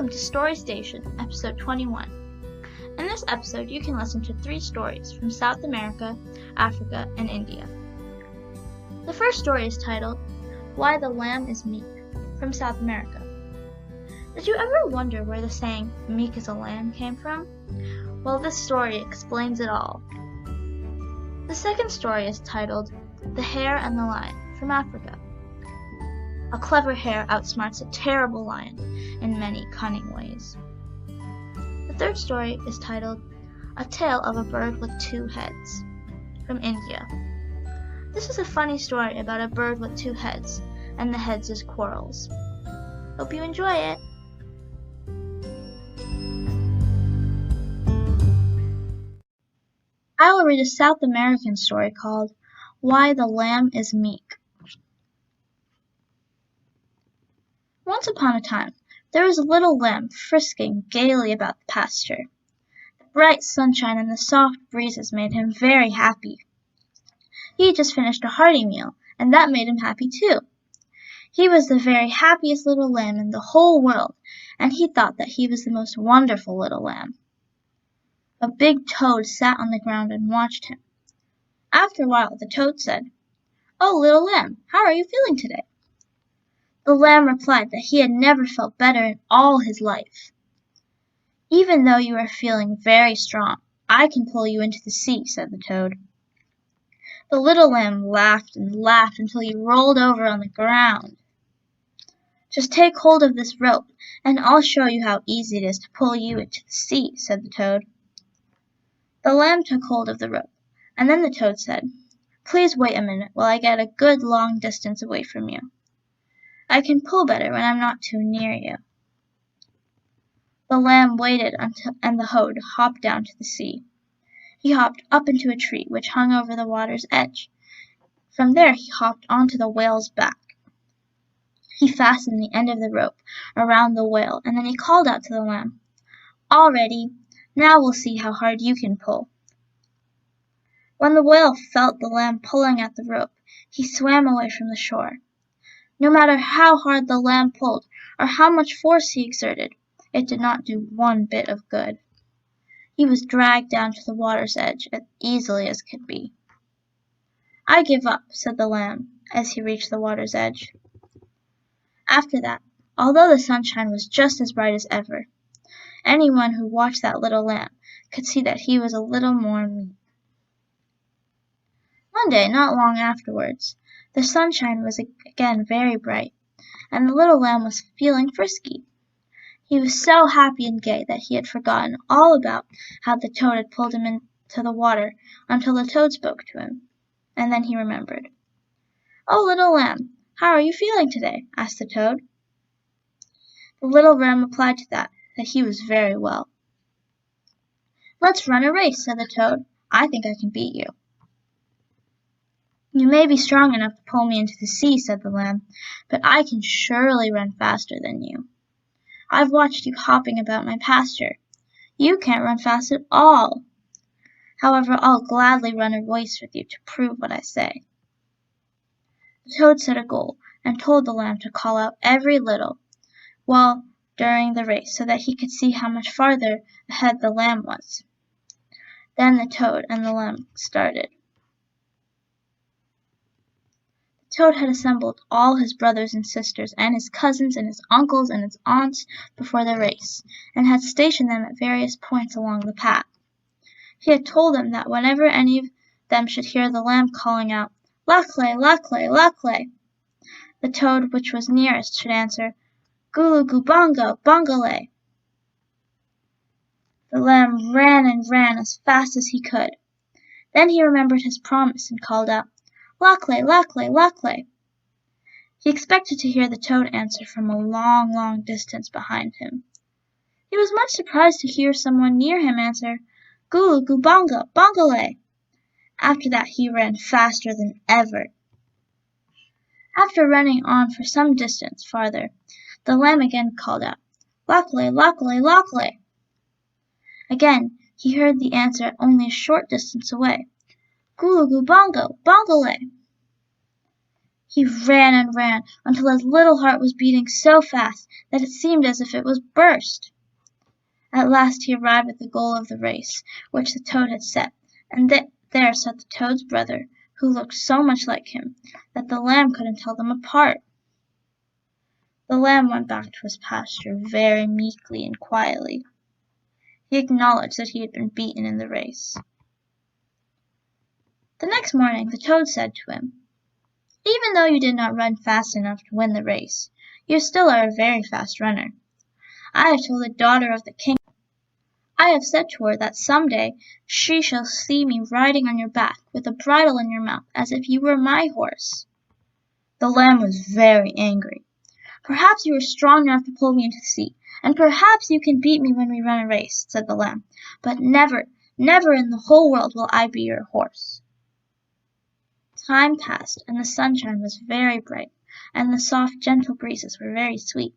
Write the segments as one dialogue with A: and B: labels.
A: Welcome to Story Station, episode 21. In this episode, you can listen to 3 stories from South America, Africa, and India. The first story is titled, Why the Lamb is Meek, from South America. Did you ever wonder where the saying, meek as a lamb, came from? Well, this story explains it all. The second story is titled, The Hare and the Lion, from Africa. A clever hare outsmarts a terrible lion in many cunning ways. The third story is titled, A Tale of a Bird with 2 Heads, from India. This is a funny story about a bird with 2 heads, and the heads is quarrels. Hope you enjoy it! I will read a South American story called, Why the Lamb is Meek. Once upon a time, there was a little lamb frisking gaily about the pasture. The bright sunshine and the soft breezes made him very happy. He had just finished a hearty meal, and that made him happy too. He was the very happiest little lamb in the whole world, and he thought that he was the most wonderful little lamb. A big toad sat on the ground and watched him. After a while, the toad said, "Oh, little lamb, how are you feeling today?" The lamb replied that he had never felt better in all his life. "Even though you are feeling very strong, I can pull you into the sea," said the toad. The little lamb laughed and laughed until he rolled over on the ground. "Just take hold of this rope, and I'll show you how easy it is to pull you into the sea," said the toad. The lamb took hold of the rope, and then the toad said, "Please wait a minute while I get a good long distance away from you. I can pull better when I'm not too near you." The lamb waited and the toad hopped down to the sea. He hopped up into a tree which hung over the water's edge. From there he hopped onto the whale's back. He fastened the end of the rope around the whale, and then he called out to the lamb, "All ready, now we'll see how hard you can pull." When the whale felt the lamb pulling at the rope, he swam away from the shore. No matter how hard the lamb pulled, or how much force he exerted, it did not do one bit of good. He was dragged down to the water's edge as easily as could be. "I give up," said the lamb, as he reached the water's edge. After that, although the sunshine was just as bright as ever, anyone who watched that little lamb could see that he was a little more meek. One day, not long afterwards, the sunshine was again very bright, and the little lamb was feeling frisky. He was so happy and gay that he had forgotten all about how the toad had pulled him into the water until the toad spoke to him, and then he remembered. "Oh, little lamb, how are you feeling today?" asked the toad. The little lamb replied to that he was very well. "Let's run a race," said the toad. "I think I can beat you." "You may be strong enough to pull me into the sea," said the lamb, "but I can surely run faster than you. I've watched you hopping about my pasture. You can't run fast at all. However, I'll gladly run a race with you to prove what I say." The toad set a goal and told the lamb to call out every little while during the race so that he could see how much farther ahead the lamb was. Then the toad and the lamb started. The toad had assembled all his brothers and sisters and his cousins and his uncles and his aunts before the race, and had stationed them at various points along the path. He had told them that whenever any of them should hear the lamb calling out, "Lacle, lacle, lacle," the toad which was nearest should answer, "Gulu gu bongo, bongole." The lamb ran and ran as fast as he could. Then he remembered his promise and called out, "Lacle, lacle, lacle." He expected to hear the toad answer from a long, long distance behind him. He was much surprised to hear someone near him answer, "Gulu gu bongo, bongole." After that he ran faster than ever. After running on for some distance farther, the lamb again called out, "Lacle, lacle, lacle." Again he heard the answer only a short distance away, "Gulu gu bongo, bongole." He ran and ran until his little heart was beating so fast that it seemed as if it was burst. At last he arrived at the goal of the race, which the toad had set, and there sat the toad's brother, who looked so much like him that the lamb couldn't tell them apart. The lamb went back to his pasture very meekly and quietly. He acknowledged that he had been beaten in the race. The next morning the toad said to him, "Even though you did not run fast enough to win the race, you still are a very fast runner. I have told the daughter of the king. I have said to her that some day she shall see me riding on your back with a bridle in your mouth as if you were my horse." The lamb was very angry. "Perhaps you are strong enough to pull me into the sea, and perhaps you can beat me when we run a race," said the lamb, "but never, never in the whole world will I be your horse." Time passed, and the sunshine was very bright, and the soft, gentle breezes were very sweet.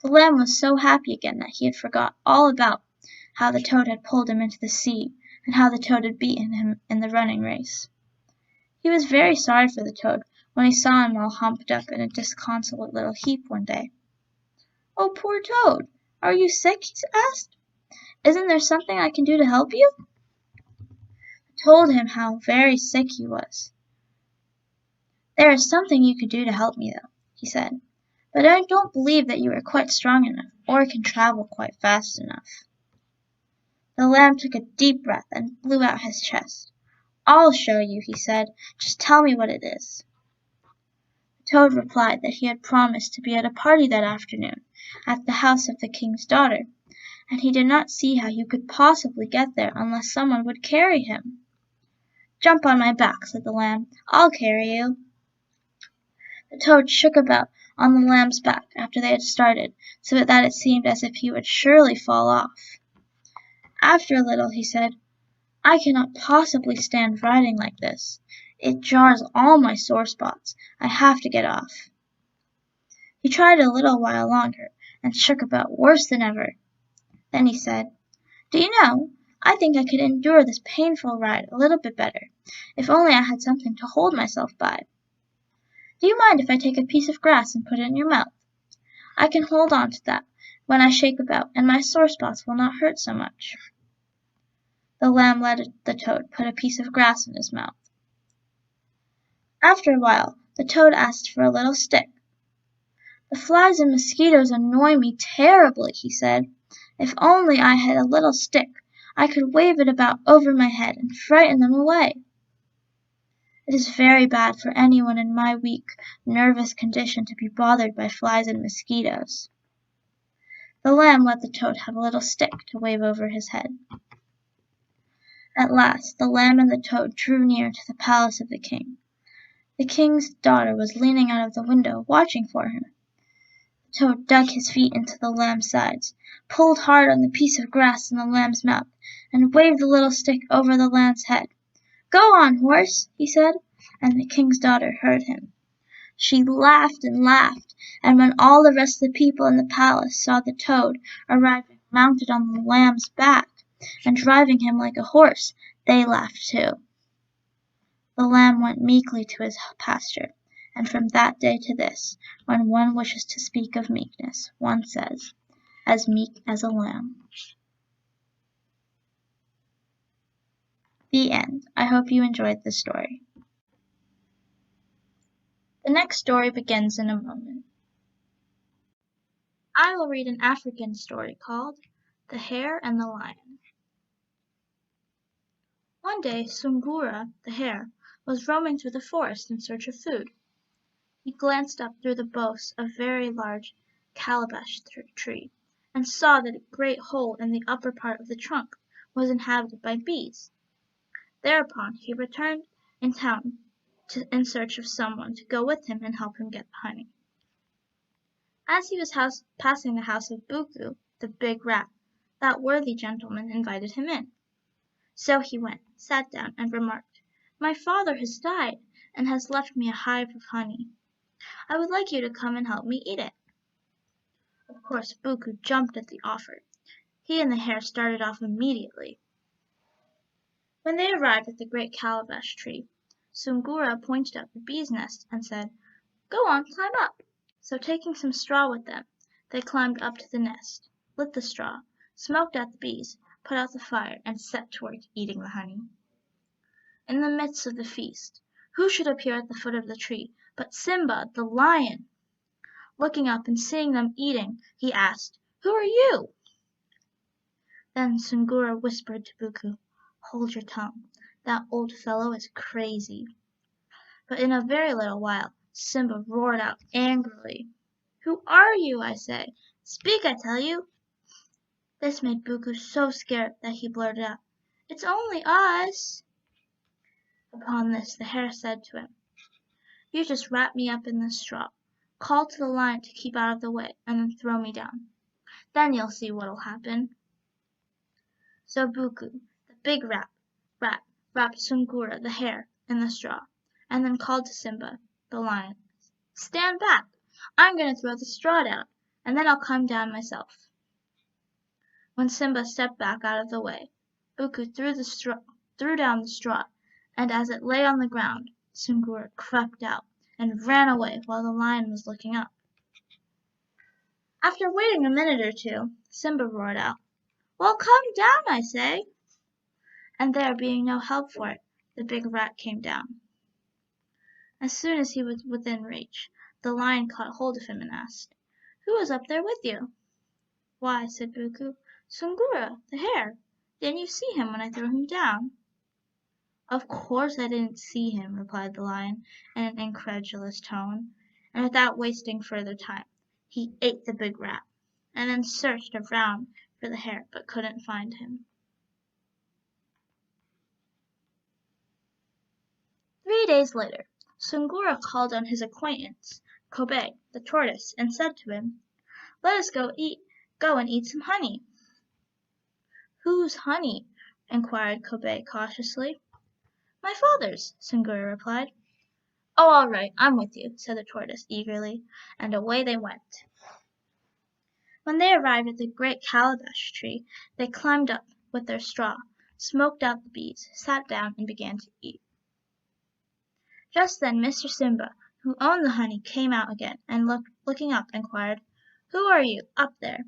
A: The lamb was so happy again that he had forgot all about how the toad had pulled him into the sea, and how the toad had beaten him in the running race. He was very sorry for the toad when he saw him all humped up in a disconsolate little heap one day. "Oh, poor toad, are you sick?" he asked. "Isn't there something I can do to help you?" I told him how very sick he was. "There is something you could do to help me, though," he said, "but I don't believe that you are quite strong enough, or can travel quite fast enough." The lamb took a deep breath and blew out his chest. "I'll show you," he said. "Just tell me what it is." The toad replied that he had promised to be at a party that afternoon at the house of the king's daughter, and he did not see how you could possibly get there unless someone would carry him. "Jump on my back," said the lamb. "I'll carry you." The toad shook about on the lamb's back after they had started, so that it seemed as if he would surely fall off. After a little he said, "I cannot possibly stand riding like this. It jars all my sore spots. I have to get off." He tried a little while longer, and shook about worse than ever. Then he said, "Do you know, I think I could endure this painful ride a little bit better, if only I had something to hold myself by. Do you mind if I take a piece of grass and put it in your mouth? I can hold on to that when I shake about, and my sore spots will not hurt so much." The lamb let the toad put a piece of grass in his mouth. After a while the toad asked for a little stick. "The flies and mosquitoes annoy me terribly," he said. "If only I had a little stick, I could wave it about over my head and frighten them away. It is very bad for anyone in my weak, nervous condition to be bothered by flies and mosquitoes." The lamb let the toad have a little stick to wave over his head. At last the lamb and the toad drew near to the palace of the king. The king's daughter was leaning out of the window, watching for him. The toad dug his feet into the lamb's sides, pulled hard on the piece of grass in the lamb's mouth, and waved the little stick over the lamb's head. "Go on, horse," he said, and the king's daughter heard him. She laughed and laughed, and when all the rest of the people in the palace saw the toad arriving mounted on the lamb's back, and driving him like a horse, they laughed too. The lamb went meekly to his pasture, and from that day to this, when one wishes to speak of meekness, one says, "As meek as a lamb." The end. I hope you enjoyed the story. The next story begins in a moment. I will read an African story called The Hare and the Lion. One day Sungura, the hare, was roaming through the forest in search of food. He glanced up through the boughs of a very large calabash tree, and saw that a great hole in the upper part of the trunk was inhabited by bees. Thereupon he returned in town in search of someone to go with him and help him get the honey. As he was passing the house of Buku, the big rat, that worthy gentleman invited him in. So he went, sat down, and remarked, "My father has died, and has left me a hive of honey. I would like you to come and help me eat it." Of course Buku jumped at the offer. He and the hare started off immediately. When they arrived at the great calabash tree, Sungura pointed out the bee's nest and said, "Go on, climb up." So taking some straw with them, they climbed up to the nest, lit the straw, smoked out the bees, put out the fire, and set to work eating the honey. In the midst of the feast, who should appear at the foot of the tree but Simba the lion? Looking up and seeing them eating, he asked, "Who are you?" Then Sungura whispered to Buku, "Hold your tongue. That old fellow is crazy." But in a very little while, Simba roared out angrily, "Who are you, I say? Speak, I tell you." This made Buku so scared that he blurted out, "It's only us." Upon this, the hare said to him, "You just wrap me up in this straw, call to the lion to keep out of the way, and then throw me down. Then you'll see what'll happen." So Buku, the big rat, wrapped Sungura, the hare, in the straw, and then called to Simba, the lion, "Stand back! I'm going to throw the straw down, and then I'll come down myself." When Simba stepped back out of the way, Buku threw down the straw, and as it lay on the ground, Sungura crept out and ran away while the lion was looking up. After waiting a minute or two, Simba roared out, "Well, come down, I say." And there being no help for it, the big rat came down. As soon as he was within reach, the lion caught hold of him and asked, "Who is up there with you?" "Why," said Buku, "Sungura, the hare. Didn't you see him when I threw him down?" "Of course I didn't see him," replied the lion in an incredulous tone, and without wasting further time, he ate the big rat, and then searched around for the hare but couldn't find him. 3 days later, Sungura called on his acquaintance, Kobe, the tortoise, and said to him, "Let us go and eat some honey." "Whose honey?" inquired Kobe cautiously. "My father's," Sungura replied. "Oh, all right, I'm with you," said the tortoise eagerly, and away they went. When they arrived at the great calabash tree, they climbed up with their straw, smoked out the bees, sat down, and began to eat. Just then Mr. Simba, who owned the honey, came out again, and looking up, inquired, "Who are you, up there?"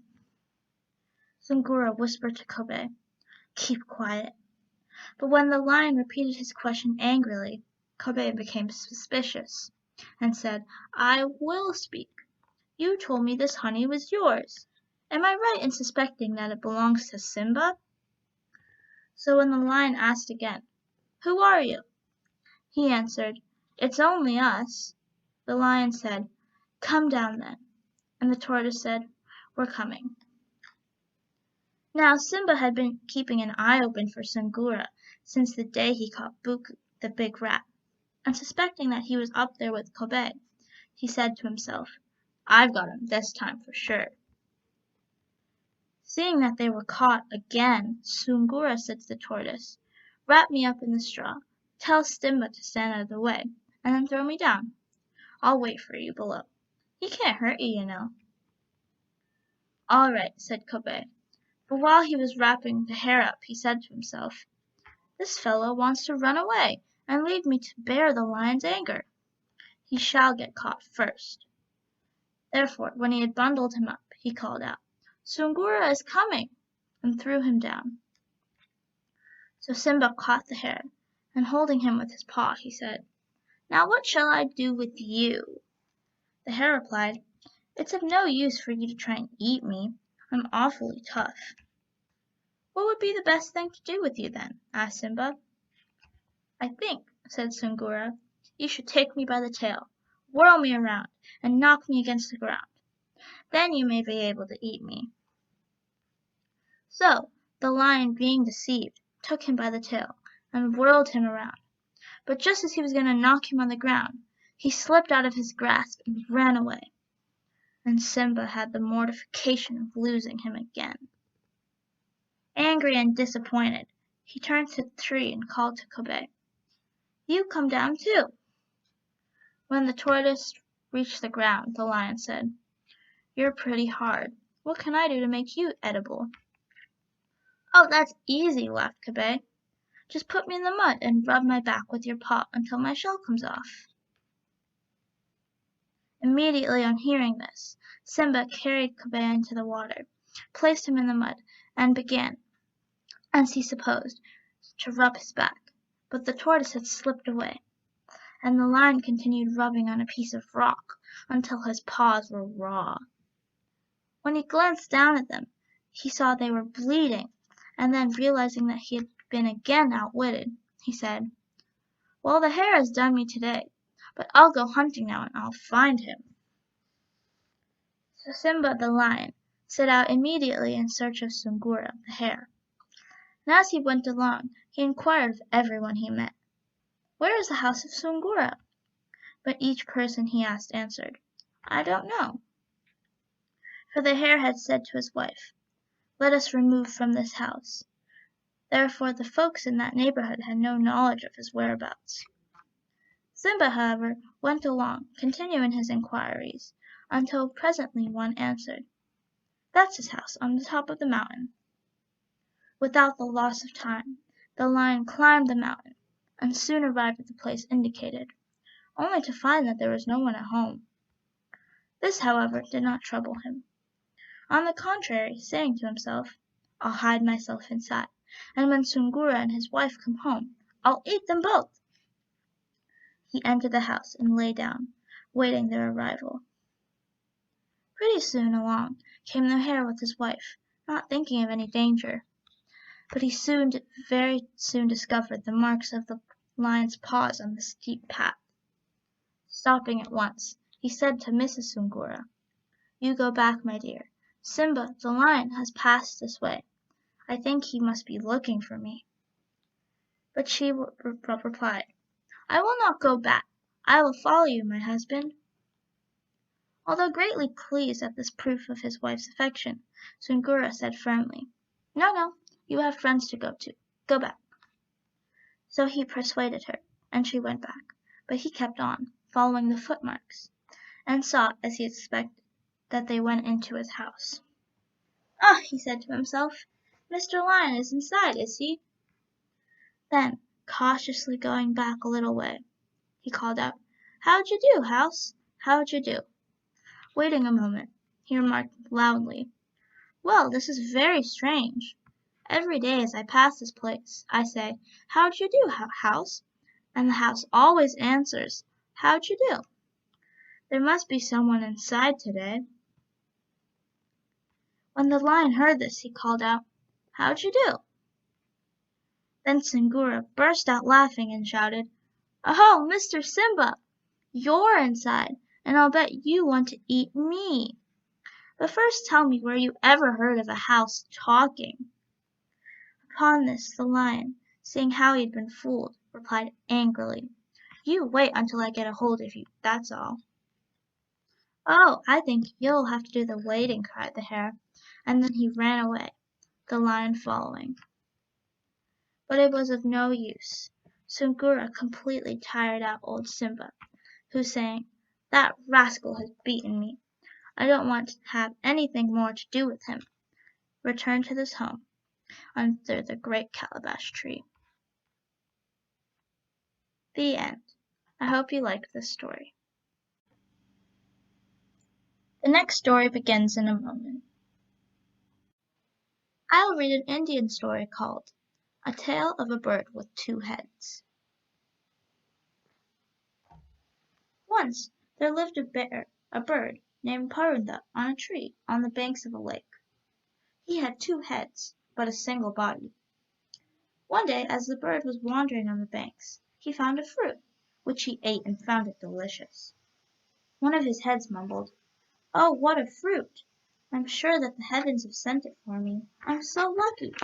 A: Sungura whispered to Kobe, "Keep quiet." But when the lion repeated his question angrily, Kobe became suspicious, and said, "I will speak. You told me this honey was yours. Am I right in suspecting that it belongs to Simba?" So when the lion asked again, "Who are you?" he answered, "It's only us." The lion said, "Come down then." And the tortoise said, "We're coming." Now Simba had been keeping an eye open for Sungura since the day he caught Buku, the big rat, and suspecting that he was up there with Kobe, he said to himself, "I've got him this time for sure." Seeing that they were caught again, Sungura said to the tortoise, "Wrap me up in the straw, tell Simba to stand out of the way, and then throw me down. I'll wait for you below. He can't hurt you, you know." "All right," said Kobe, but while he was wrapping the hare up, he said to himself, "This fellow wants to run away and leave me to bear the lion's anger. He shall get caught first." Therefore, when he had bundled him up, he called out, "Sungura is coming," and threw him down. So Simba caught the hare, and holding him with his paw, he said, "Now what shall I do with you?" The hare replied, "It's of no use for you to try and eat me. I'm awfully tough." "What would be the best thing to do with you then?" asked Simba. "I think," said Sungura, "you should take me by the tail, whirl me around, and knock me against the ground. Then you may be able to eat me." So the lion, being deceived, took him by the tail and whirled him around. But just as he was going to knock him on the ground, he slipped out of his grasp and ran away. And Simba had the mortification of losing him again. Angry and disappointed, he turned to the tree and called to Kobe, "You come down too." When the tortoise reached the ground, the lion said, "You're pretty hard. What can I do to make you edible?" "Oh, that's easy," laughed Kobe. Just put me in the mud and rub my back with your paw until my shell comes off." Immediately on hearing this, Simba carried Kobaya into the water, placed him in the mud, and began, as he supposed, to rub his back. But the tortoise had slipped away, and the lion continued rubbing on a piece of rock until his paws were raw. When he glanced down at them, he saw they were bleeding, and then realizing that he had been again outwitted, he said, "Well, the hare has done me today, but I'll go hunting now and I'll find him." So Simba the lion set out immediately in search of Sungura the hare, and as he went along he inquired of everyone he met, "Where is the house of Sungura?" But each person he asked answered, "I don't know." For the hare had said to his wife, "Let us remove from this house." Therefore the folks in that neighborhood had no knowledge of his whereabouts. Simba, however, went along, continuing his inquiries, until presently one answered, "That's his house on the top of the mountain." Without the loss of time, the lion climbed the mountain, and soon arrived at the place indicated, only to find that there was no one at home. This, however, did not trouble him. On the contrary, saying to himself, "I'll hide myself inside, and when Sungura and his wife come home, I'll eat them both." He entered the house and lay down, waiting their arrival. Pretty soon along came the hare with his wife, not thinking of any danger. But he very soon discovered the marks of the lion's paws on the steep path. Stopping at once, he said to Mrs. Sungura, "You go back, my dear. Simba, the lion, has passed this way. I think he must be looking for me." But she replied, "I will not go back. I will follow you, my husband." Although greatly pleased at this proof of his wife's affection, Sungura said firmly, "No, no, you have friends to go to. Go back." So he persuaded her, and she went back, but he kept on, following the footmarks, and saw, as he expected, that they went into his house. "Ah," he said to himself, "Mr. Lion is inside, is he?" Then, cautiously going back a little way, he called out, "How'd you do, house? How'd you do?" Waiting a moment, he remarked loudly, "Well, this is very strange. Every day as I pass this place, I say, 'How'd you do, house?' and the house always answers, 'How'd you do?' There must be someone inside today." When the lion heard this, he called out, "How'd you do?" Then Singura burst out laughing and shouted, "Oh, Mr. Simba, you're inside, and I'll bet you want to eat me. But first tell me where you ever heard of a house talking." Upon this the lion, seeing how he had been fooled, replied angrily, "You wait until I get a hold of you, that's all." "Oh, I think you'll have to do the waiting," cried the hare, and then he ran away, the lion following. But it was of no use. Sungura completely tired out old Simba, who saying, "That rascal has beaten me. I don't want to have anything more to do with him," returned to his home under the great calabash tree. The end. I hope you liked this story. The next story begins in a moment. I'll read an Indian story called A Tale of a Bird with Two Heads. Once there lived a bird named Parunda on a tree on the banks of a lake. He had two heads, but a single body. One day as the bird was wandering on the banks, he found a fruit, which he ate and found it delicious. One of his heads mumbled, "Oh, what a fruit! I'm sure that the heavens have sent it for me. I'm so lucky."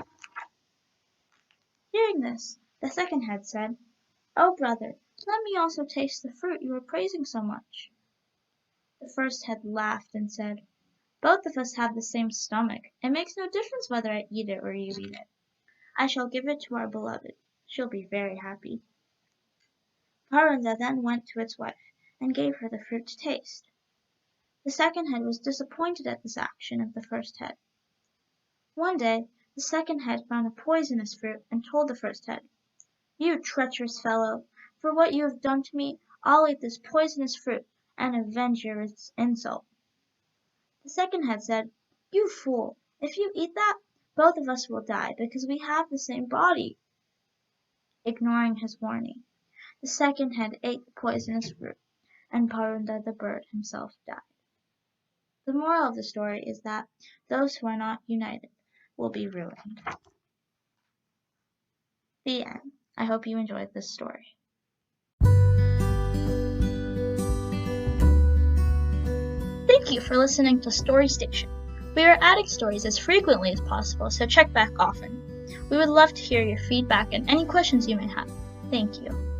A: Hearing this, the second head said, "Oh, brother, let me also taste the fruit you are praising so much." The first head laughed and said, "Both of us have the same stomach. It makes no difference whether I eat it or you eat it. I shall give it to our beloved. She'll be very happy." Parunda then went to its wife and gave her the fruit to taste. The second head was disappointed at this action of the first head. One day the second head found a poisonous fruit and told the first head, "You treacherous fellow! For what you have done to me, I'll eat this poisonous fruit, and avenge your insult." The second head said, "You fool! If you eat that, both of us will die, because we have the same body." Ignoring his warning, the second head ate the poisonous fruit, and Parunda the bird himself died. The moral of the story is that those who are not united will be ruined. The end. I hope you enjoyed this story. Thank you for listening to Story Station. We are adding stories as frequently as possible, so check back often. We would love to hear your feedback and any questions you may have. Thank you.